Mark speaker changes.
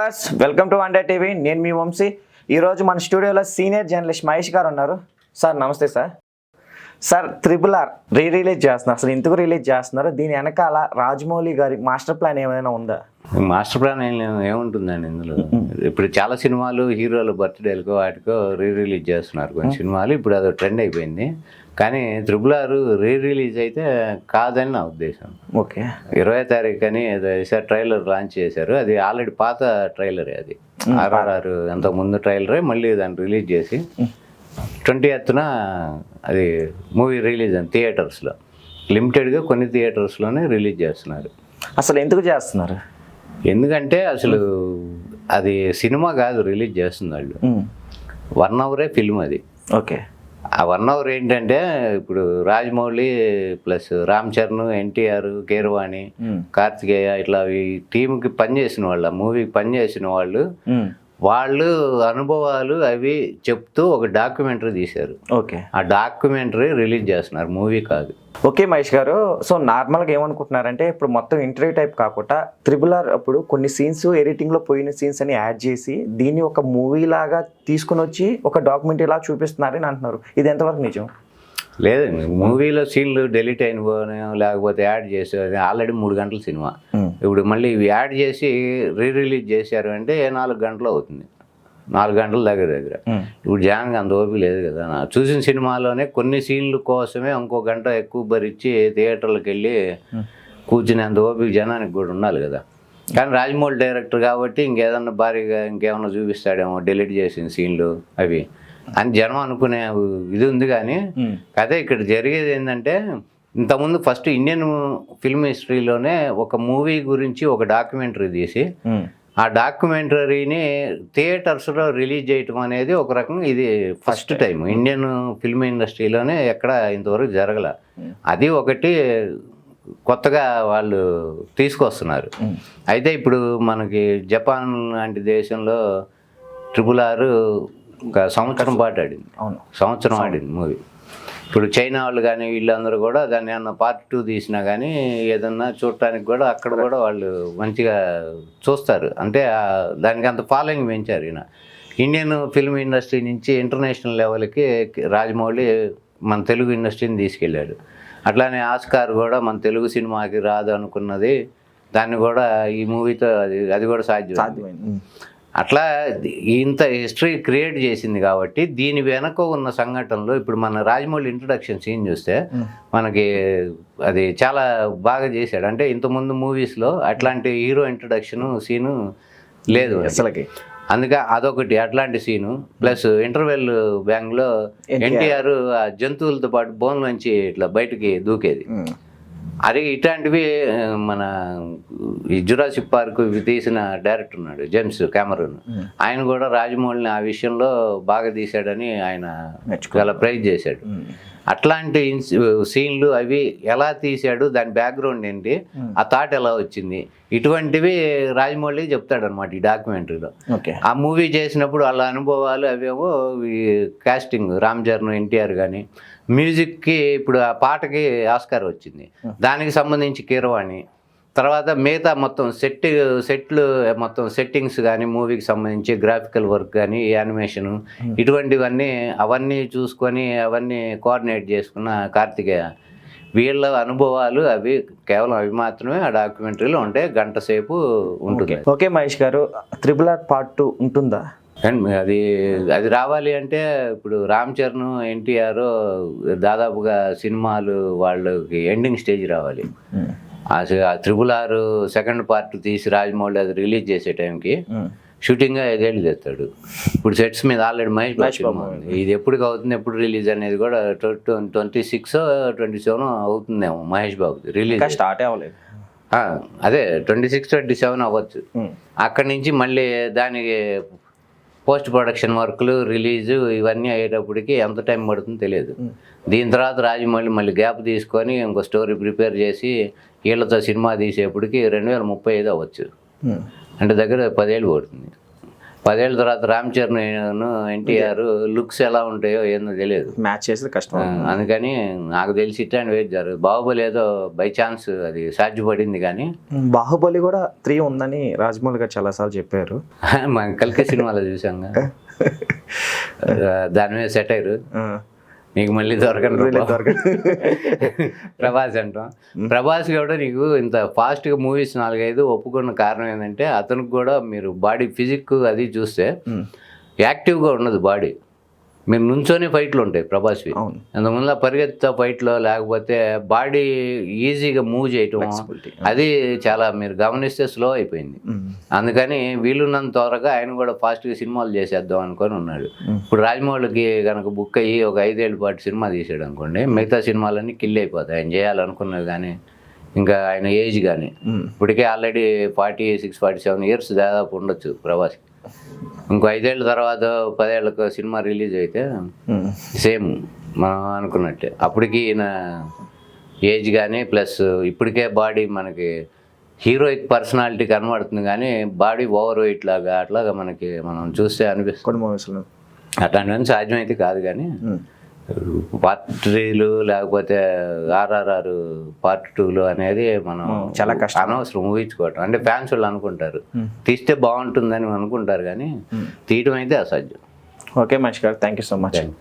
Speaker 1: Viewers, welcome to one day TV. నేను మీ వంశీ. ఈరోజు మన స్టూడియోలో సీనియర్ జర్నలిస్ట్ మహేష్ గారు ఉన్నారు. సార్ నమస్తే. సార్ RRR రిలీజ్ చేస్తున్నారు. అసలు ఎందుకు రిలీజ్ చేస్తున్నారు? దీని వెనకాల రాజమౌళి గారి మాస్టర్ ప్లాన్ ఏమైనా ఉందా?
Speaker 2: మాస్టర్ ప్లాన్ ఏముంటుందండి ఇందులో? ఇప్పుడు చాలా సినిమాలు హీరోల బర్త్డేలకో వాటికో రిలీజ్ చేస్తున్నారు కొన్ని సినిమాలు. ఇప్పుడు అది ట్రెండ్ అయిపోయింది. కానీ RRR రిలీజ్ అయితే కాదని నా ఉద్దేశం.
Speaker 1: ఓకే,
Speaker 2: 20వ తారీఖు అని ఈసారి ట్రైలర్ లాంచ్ చేశారు. అది ఆల్రెడీ పాత ట్రైలరే. అది RRR అంతకుముందు ట్రైలరే మళ్ళీ దాన్ని రిలీజ్ చేసి 20th అది మూవీ రిలీజ్ అని థియేటర్స్లో లిమిటెడ్గా కొన్ని థియేటర్స్లోనే రిలీజ్ చేస్తున్నారు.
Speaker 1: అసలు ఎందుకు చేస్తున్నారు?
Speaker 2: ఎందుకంటే అసలు అది సినిమా కాదు రిలీజ్ చేస్తుంది వాళ్ళు. 1 hour ఫిల్మ్ అది.
Speaker 1: ఓకే,
Speaker 2: ఆ 1 hour ఏంటంటే ఇప్పుడు రాజమౌళి ప్లస్ రామ్ చరణ్, ఎన్టీఆర్, కీరవాణి, కార్తికేయ ఇట్లా ఈ టీంకి పనిచేసిన వాళ్ళు, ఆ మూవీకి పనిచేసిన వాళ్ళు అనుభవాలు అవి చెప్తూ ఒక డాక్యుమెంటరీ తీశారు.
Speaker 1: ఓకే,
Speaker 2: ఆ డాక్యుమెంటరీ రిలీజ్ చేస్తున్నారు, మూవీ కాదు.
Speaker 1: ఓకే మహేష్ గారు, సో నార్మల్గా ఏమనుకుంటున్నారంటే ఇప్పుడు మొత్తం ఇంటర్వ్యూ టైప్ కాకుండా RRR అప్పుడు కొన్ని సీన్స్ ఎడిటింగ్లో పోయిన సీన్స్ అని యాడ్ చేసి దీన్ని ఒక మూవీ లాగా తీసుకుని వచ్చి ఒక డాక్యుమెంటరీ లాగా చూపిస్తున్నారని అంటున్నారు. ఇది ఎంతవరకు నిజం?
Speaker 2: లేదండి, మూవీలో సీన్లు డెలీట్ అయినవో లేకపోతే యాడ్ చేసేది. ఆల్రెడీ 3 గంటల సినిమా. ఇప్పుడు మళ్ళీ ఇవి యాడ్ చేసి రిలీజ్ చేశారు అంటే 4 గంటలు అవుతుంది. 4 గంటల దగ్గర. ఇప్పుడు జనానికి అంత ఓపిక లేదు కదా. చూసిన సినిమాలోనే కొన్ని సీన్ల కోసమే ఇంకో గంట ఎక్కువ భరించి థియేటర్లకు వెళ్ళి కూర్చునేంత ఓపిక జనానికి కూడా ఉండాలి కదా. కానీ రాజమౌళి డైరెక్టర్ కాబట్టి ఇంకేదన్నా భారీగా ఇంకేమన్నా చూపిస్తాడేమో డెలీట్ చేసిన సీన్లు అవి అని జనం అనుకునే ఇది ఉంది. కానీ అదే ఇక్కడ జరిగేది ఏంటంటే, ఇంతకుముందు ఫస్ట్ ఇండియన్ ఫిల్మ్ హిస్టరీలోనే ఒక మూవీ గురించి ఒక డాక్యుమెంటరీ తీసి ఆ డాక్యుమెంటరీని థియేటర్స్లో రిలీజ్ చేయటం అనేది ఒక రకంగా ఇది ఫస్ట్ టైం ఇండియన్ ఫిల్మ్ ఇండస్ట్రీలోనే ఎక్కడ ఇంతవరకు జరగల. అది ఒకటి కొత్తగా వాళ్ళు తీసుకొస్తున్నారు. అయితే ఇప్పుడు మనకి జపాన్ లాంటి దేశంలో RRR ఒక సంవత్సరం పాటు ఆడింది. సంవత్సరం ఆడింది మూవీ. ఇప్పుడు చైనా వాళ్ళు కానీ వీళ్ళందరూ కూడా దాన్ని ఏమన్నా Part 2 తీసినా కానీ ఏదన్నా చూడటానికి కూడా అక్కడ కూడా వాళ్ళు మంచిగా చూస్తారు. అంటే దానికి అంత ఫాలోయింగ్ పెంచారు. ఈయన ఇండియన్ ఫిల్మ్ ఇండస్ట్రీ నుంచి ఇంటర్నేషనల్ లెవెల్కి రాజమౌళి మన తెలుగు ఇండస్ట్రీని తీసుకెళ్ళాడు. అట్లానే ఆస్కార్ కూడా మన తెలుగు సినిమాకి రాదు అనుకున్నది, దాన్ని కూడా ఈ మూవీతో అది కూడా సాధ్యమైంది. అట్లా ఇంత హిస్టరీ క్రియేట్ చేసింది కాబట్టి దీని వెనక ఉన్న సంఘటనలో ఇప్పుడు మన రాజమౌళి ఇంట్రడక్షన్ సీన్ చూస్తే మనకి అది చాలా బాగా చేశాడు. అంటే ఇంతకుముందు మూవీస్లో అట్లాంటి హీరో ఇంట్రడక్షన్ సీను లేదు అసలుకి. అందుకే అదొకటి అట్లాంటి సీను. ప్లస్ ఇంటర్వెల్ బ్యాంగ్లో ఎన్టీఆర్ జంతువులతో పాటు బోన్ నుంచి ఇట్లా బయటికి దూకేది. అది ఇట్లాంటివి మన ఈ జురాసిక్ పార్క్ ఇవి తీసిన డైరెక్టర్ ఉన్నాడు జేమ్స్ కెమెరూన్. ఆయన కూడా రాజమౌళిని ఆ విషయంలో బాగా తీశాడని ఆయన చాలా ప్రైజ్ చేశాడు. అట్లాంటి సీన్లు అవి ఎలా తీశాడు, దాని బ్యాక్గ్రౌండ్ ఏంటి, ఆ థాట్ ఎలా వచ్చింది, ఇటువంటివి రాజమౌళి చెప్తాడనమాట ఈ డాక్యుమెంటరీలో. ఆ మూవీ చేసినప్పుడు వాళ్ళ అనుభవాలు అవేమో కాస్టింగ్ రామ్ చరణ్, ఎన్టీఆర్ కానీ, మ్యూజిక్కి ఇప్పుడు ఆ పాటకి ఆస్కార్ వచ్చింది, దానికి సంబంధించి కీరవాణి, తర్వాత మిగతా మొత్తం సెట్లు మొత్తం సెట్టింగ్స్ కానీ మూవీకి సంబంధించి గ్రాఫికల్ వర్క్ కానీ యానిమేషను ఇటువంటివన్నీ అవన్నీ చూసుకొని అవన్నీ కోఆర్డినేట్ చేసుకున్న కార్తికేయ. వీళ్ళ అనుభవాలు అవి కేవలం అవి మాత్రమే ఆ డాక్యుమెంటరీలో ఉంటాయి. గంట సేపు ఉంటుంది.
Speaker 1: ఓకే మహేష్ గారు, RRR Part 2 ఉంటుందా?
Speaker 2: అండ్ అది రావాలి అంటే ఇప్పుడు రామ్ చరణ్, ఎన్టీఆర్ దాదాపుగా సినిమాలు వాళ్ళకి ఎండింగ్ స్టేజ్ రావాలి. ఆ RRR సెకండ్ పార్ట్ తీసి రాజమౌళి అది రిలీజ్ చేసే టైంకి షూటింగ్ 5 ఏళ్ళు తెస్తాడు. ఇప్పుడు సెట్స్ మీద ఆల్రెడీ మహేష్ బాబు ఇది ఎప్పటికి అవుతుంది, ఎప్పుడు రిలీజ్ అనేది కూడా 26, 27 అవుతుందేమో మహేష్ బాబు రిలీజ్.
Speaker 1: స్టార్ట్ అవ్వలేదు.
Speaker 2: అదే 26, 27 అవ్వచ్చు. అక్కడి నుంచి మళ్ళీ దానికి పోస్ట్ ప్రొడక్షన్ వర్క్లు, రిలీజు ఇవన్నీ అయ్యేటప్పటికి ఎంత టైం పడుతుందో తెలియదు. దీని తర్వాత రాజమౌళి మళ్ళీ గ్యాప్ తీసుకొని ఇంకో స్టోరీ ప్రిపేర్ చేసి వీళ్ళతో సినిమా తీసేప్పటికి 2035 అవ్వచ్చు. అంటే దగ్గర 10 ఏళ్ళు పడుతుంది. 10 ఏళ్ళ తర్వాత రామ్ చరణ్ ఎన్టీఆర్ లుక్స్ ఎలా ఉంటాయో ఏందో తెలియదు.
Speaker 1: మ్యాచ్ చేసేది కష్టం.
Speaker 2: అందుకని నాకు తెలిసి ఇట్లాంటి వెయిట్ జరగదు. బాహుబలి ఏదో బై ఛాన్స్ అది సాధ్యపడింది కానీ
Speaker 1: బాహుబలి కూడా 3 ఉందని రాజమౌళి గారు చాలాసార్లు చెప్పారు.
Speaker 2: మనం కల్కి సినిమాలో చూసాం దాని మీద సెటైర్ నీకు మళ్ళీ దొరకను ప్రభాస్ అంటాం. ప్రభాస్ కూడా నీకు ఇంత ఫాస్ట్గా మూవీస్ 4-5 ఒప్పుకున్న కారణం ఏంటంటే అతనికి కూడా మీరు బాడీ ఫిజిక్ అది చూస్తే యాక్టివ్గా ఉన్నది బాడీ. మీరు నుంచోనే ఫైట్లు ఉంటాయి ప్రభాస్వి. అంతకుముందు పరిగెత్తా ఫైట్లో లేకపోతే బాడీ ఈజీగా మూవ్ చేయటం అది చాలా మీరు గమనిస్తే స్లో అయిపోయింది. అందుకని వీలున్నంత త్వరగా ఆయన కూడా ఫాస్ట్గా సినిమాలు చేసేద్దాం అనుకొని ఉన్నాడు. ఇప్పుడు రాజమౌళికి కనుక బుక్ అయ్యి ఒక 5 ఏళ్ళ పాటు సినిమా తీసాడు అనుకోండి, మిగతా సినిమాలన్నీ కిల్ అయిపోతాయి ఆయన చేయాలనుకున్నవి. కానీ ఇంకా ఆయన ఏజ్ కానీ ఇప్పటికే ఆల్రెడీ 46-47 ఇయర్స్ దాదాపు ఉండొచ్చు ప్రభాస్కి. ఇంకో 5 ఏళ్ళ తర్వాత 10 ఏళ్ళకు సినిమా రిలీజ్ అయితే సేమ్ మనం అనుకున్నట్టే. అప్పటికి ఈయన ఏజ్ కానీ ప్లస్ ఇప్పటికే బాడీ మనకి హీరోయిక్ పర్సనాలిటీ కనబడుతుంది కానీ బాడీ ఓవర్ వెయిట్ లాగా అట్లాగా మనకి మనం చూస్తే అనిపిస్తుంది. అట్లాంటివన్నీ సాధ్యమైతే కాదు కానీ పార్ట్ 3 లేకపోతే RRR పార్ట్ 2 అనేది మనం
Speaker 1: చాలా కష్టం,
Speaker 2: అనవసరం ఊహించుకోవటం. అంటే ఫ్యాన్స్ వాళ్ళు అనుకుంటారు తీస్తే బాగుంటుందని అనుకుంటారు కానీ తీయటం అయితే అసాధ్యం.
Speaker 1: ఓకే మహేష్ గారు, థ్యాంక్ యూ సో మచ్.